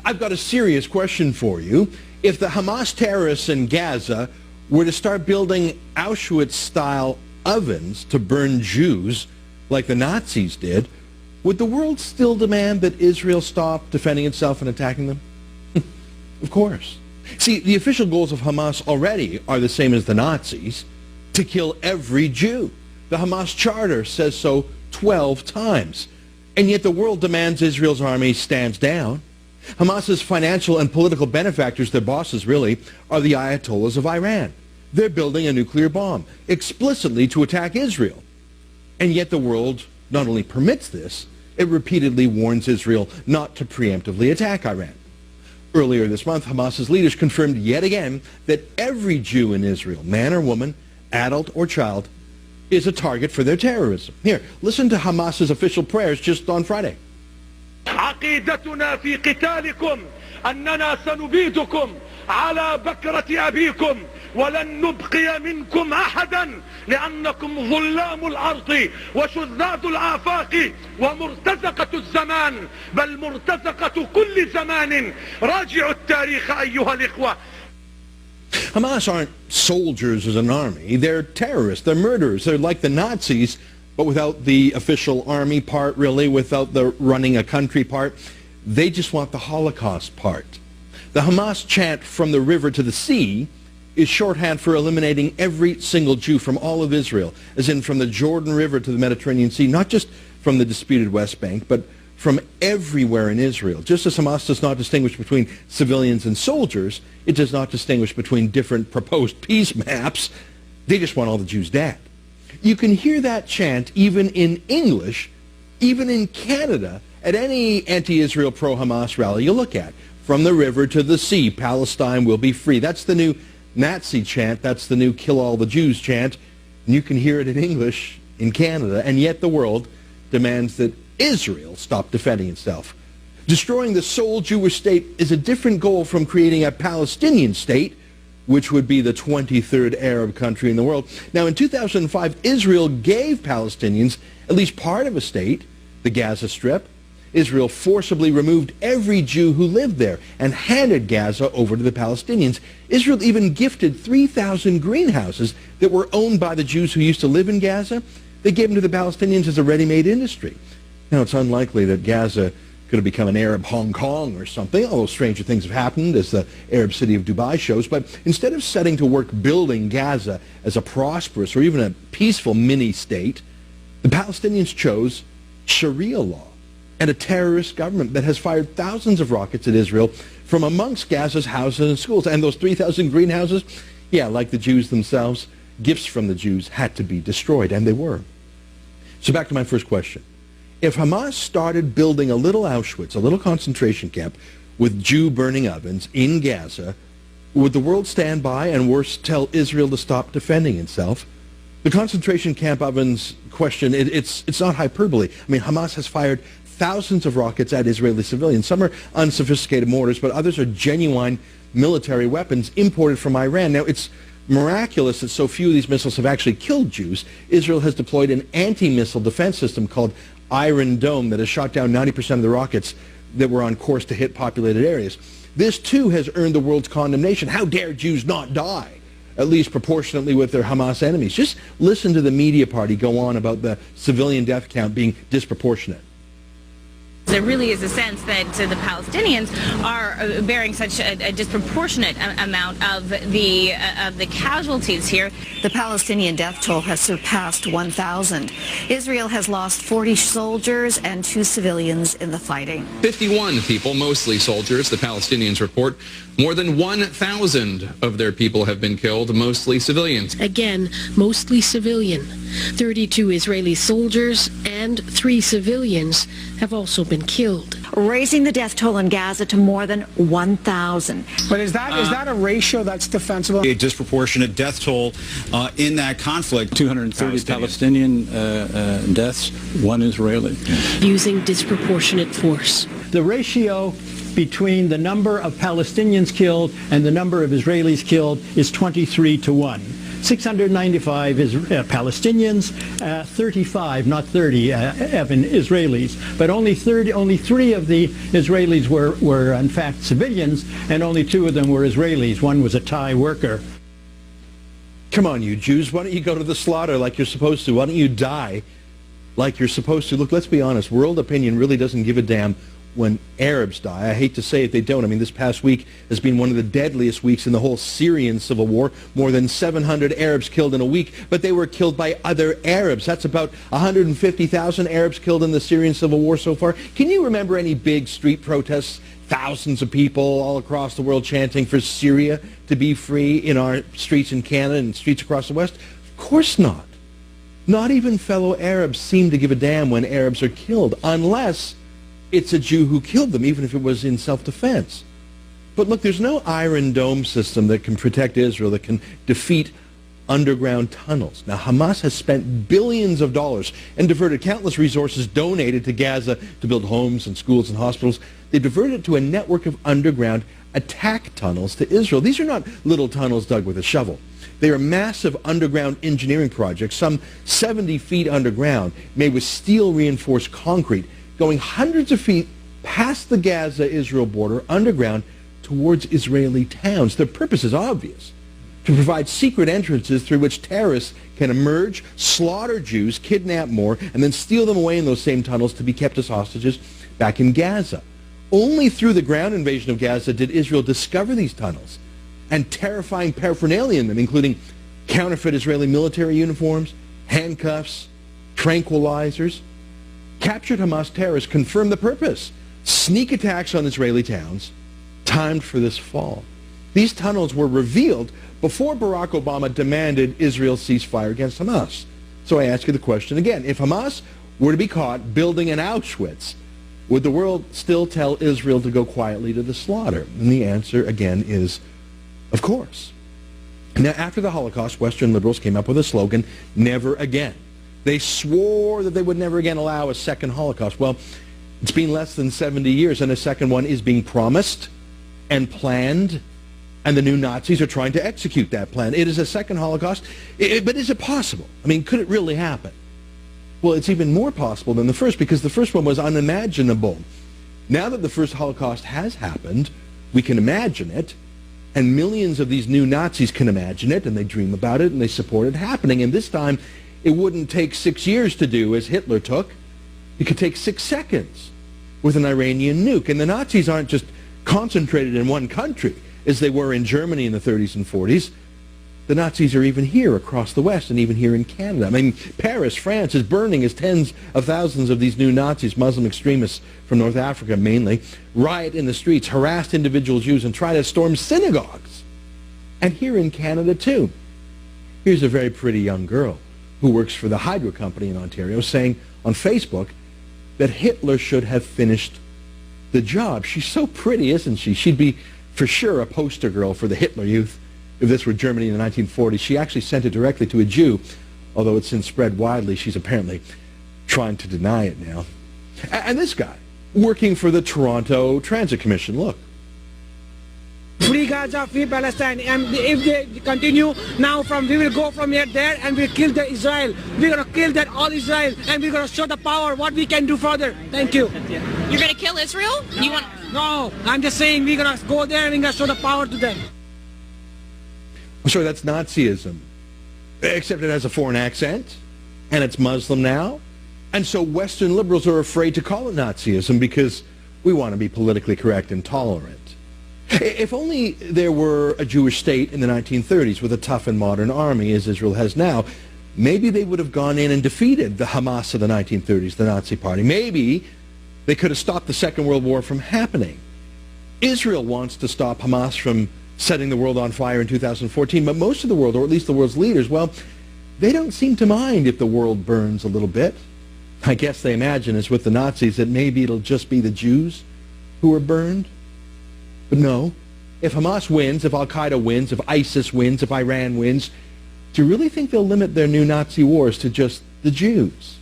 I've got a serious question for you. If the Hamas terrorists in Gaza were to start building Auschwitz-style ovens to burn Jews like the Nazis did, would the world still demand that Israel stop defending itself and attacking them? Of course. See, the official goals of Hamas already are the same as the Nazis, to kill every Jew. The Hamas charter says so 12 times. And yet the world demands Israel's army stands down. Hamas's financial and political benefactors, their bosses really, are the Ayatollahs of Iran. They're building a nuclear bomb explicitly to attack Israel. And yet the world not only permits this, it repeatedly warns Israel not to preemptively attack Iran. Earlier this month, Hamas's leaders confirmed yet again that every Jew in Israel, man or woman, adult or child, is a target for their terrorism. Here, listen to Hamas's official prayers just on Friday. عقيدتنا في قتالكم أننا سنبيدكم على بكرة أبيكم ولن نبقي منكم أحدا لأنكم ظلام الأرض وشذاذ الآفاق ومرتزقة الزمان بل مرتزقة كل زمان راجعوا التاريخ أيها الإخوة. Hamas aren't soldiers as an army. They're terrorists. They're murderers. They're like the Nazis, but without the official army part, really, without the running a country part. They just want the Holocaust part. The Hamas chant from the river to the sea is shorthand for eliminating every single Jew from all of Israel, as in from the Jordan River to the Mediterranean Sea, not just from the disputed West Bank, but from everywhere in Israel. Just as Hamas does not distinguish between civilians and soldiers, it does not distinguish between different proposed peace maps. They just want all the Jews dead. You can hear that chant even in English, even in Canada, at any anti-Israel pro-Hamas rally you look at. From the river to the sea, Palestine will be free. That's the new Nazi chant. That's the new kill all the Jews chant. And you can hear it in English in Canada, and yet the world demands that Israel stop defending itself. Destroying the sole Jewish state is a different goal from creating a Palestinian state, which would be the 23rd Arab country in the world. Now, in 2005, Israel gave Palestinians at least part of a state, the Gaza Strip. Israel forcibly removed every Jew who lived there and handed Gaza over to the Palestinians. Israel even gifted 3,000 greenhouses that were owned by the Jews who used to live in Gaza. They gave them to the Palestinians as a ready-made industry. Now, it's unlikely that Gaza could have become an Arab Hong Kong or something, although stranger things have happened, as the Arab city of Dubai shows. But instead of setting to work building Gaza as a prosperous or even a peaceful mini-state, the Palestinians chose Sharia law and a terrorist government that has fired thousands of rockets at Israel from amongst Gaza's houses and schools. And those 3,000 greenhouses, yeah, like the Jews themselves, gifts from the Jews had to be destroyed, and they were. So back to my first question. If Hamas started building a little Auschwitz, a little concentration camp, with Jew-burning ovens in Gaza, would the world stand by and, worse, tell Israel to stop defending itself? The concentration camp ovens question, it's not hyperbole. I mean, Hamas has fired thousands of rockets at Israeli civilians. Some are unsophisticated mortars, but others are genuine military weapons imported from Iran. Now, it's miraculous that so few of these missiles have actually killed Jews. Israel has deployed an anti-missile defense system called Iron Dome that has shot down 90% of the rockets that were on course to hit populated areas. This, too, has earned the world's condemnation. How dare Jews not die, at least proportionately with their Hamas enemies? Just listen to the media party go on about the civilian death count being disproportionate. There really is a sense that the Palestinians are bearing such a disproportionate amount of the casualties here. The Palestinian death toll has surpassed 1,000. Israel has lost 40 soldiers and 2 civilians in the fighting. 51 people, mostly soldiers, the Palestinians report. More than 1,000 of their people have been killed, mostly civilians. Again, mostly civilian. 32 Israeli soldiers and 3 civilians have also been killed, raising the death toll in Gaza to more than 1,000. But is that a ratio that's defensible? A disproportionate death toll in that conflict. 230 Palestinian deaths, 1 Israeli. Using disproportionate force. The ratio between the number of Palestinians killed and the number of Israelis killed is 23 to 1. 695 Palestinians, 35, not 30, Evan, Israelis. But only 3 of the Israelis were in fact civilians, and only 2 of them were Israelis. One was a Thai worker. Come on, you Jews, why don't you go to the slaughter like you're supposed to? Why don't you die like you're supposed to? Look, let's be honest, world opinion really doesn't give a damn when Arabs die. I hate to say it, they don't. I mean, this past week has been one of the deadliest weeks in the whole Syrian civil war. More than 700 Arabs killed in a week, but they were killed by other Arabs. That's about 150,000 Arabs killed in the Syrian civil war so far. Can you remember any big street protests? Thousands of people all across the world chanting for Syria to be free in our streets in Canada and streets across the West? Of course not. Not even fellow Arabs seem to give a damn when Arabs are killed, unless it's a Jew who killed them, even if it was in self-defense. But look, there's no Iron Dome system that can protect Israel, that can defeat underground tunnels. Now, Hamas has spent billions of dollars and diverted countless resources donated to Gaza to build homes and schools and hospitals. They diverted it to a network of underground attack tunnels to Israel. These are not little tunnels dug with a shovel. They are massive underground engineering projects, some 70 feet underground, made with steel-reinforced concrete, going hundreds of feet past the Gaza-Israel border underground towards Israeli towns. Their purpose is obvious: to provide secret entrances through which terrorists can emerge, slaughter Jews, kidnap more, and then steal them away in those same tunnels to be kept as hostages back in Gaza. Only through the ground invasion of Gaza did Israel discover these tunnels and terrifying paraphernalia in them, including counterfeit Israeli military uniforms, handcuffs, tranquilizers. Captured Hamas terrorists confirmed the purpose: sneak attacks on Israeli towns, timed for this fall. These tunnels were revealed before Barack Obama demanded Israel cease fire against Hamas. So I ask you the question again: if Hamas were to be caught building an Auschwitz, would the world still tell Israel to go quietly to the slaughter? And the answer, again, is of course. Now, after the Holocaust, Western liberals came up with a slogan: never again. They swore that they would never again allow a second Holocaust. Well, it's been less than 70 years, and a second one is being promised and planned, and the new Nazis are trying to execute that plan. It is a second Holocaust, but is it possible? I mean, could it really happen? Well, it's even more possible than the first, because the first one was unimaginable. Now that the first Holocaust has happened, we can imagine it, and millions of these new Nazis can imagine it, and they dream about it, and they support it happening. And this time, it wouldn't take 6 years to do as Hitler took. It could take 6 seconds with an Iranian nuke. And the Nazis aren't just concentrated in one country, as they were in Germany in the 30s and 40s. The Nazis are even here across the West, and even here in Canada. I mean, Paris, France, is burning as tens of thousands of these new Nazis, Muslim extremists from North Africa mainly, riot in the streets, harass individual Jews, and try to storm synagogues. And here in Canada, too. Here's a very pretty young girl who works for the Hydro Company in Ontario, saying on Facebook that Hitler should have finished the job. She's so pretty, isn't she? She'd be, for sure, a poster girl for the Hitler Youth if this were Germany in the 1940s. She actually sent it directly to a Jew, although it's since spread widely. She's apparently trying to deny it now. And this guy, working for the Toronto Transit Commission, look. Free Gaza, free Palestine, and if they continue now, we will go from here there, and we'll kill the Israel. We're gonna kill that all Israel, and we're gonna show the power what we can do further. Thank you. You're gonna kill Israel? You want? No, I'm just saying we're gonna go there and we're gonna show the power to them. I'm sorry, that's Nazism, except it has a foreign accent, and it's Muslim now, and so Western liberals are afraid to call it Nazism because we want to be politically correct and tolerant. If only there were a Jewish state in the 1930s with a tough and modern army, as Israel has now, maybe they would have gone in and defeated the Hamas of the 1930s, the Nazi Party. Maybe they could have stopped the Second World War from happening. Israel wants to stop Hamas from setting the world on fire in 2014, but most of the world, or at least the world's leaders, well, they don't seem to mind if the world burns a little bit. I guess they imagine, as with the Nazis, that maybe it'll just be the Jews who are burned. But no, if Hamas wins, if Al-Qaeda wins, if ISIS wins, if Iran wins, do you really think they'll limit their new Nazi wars to just the Jews?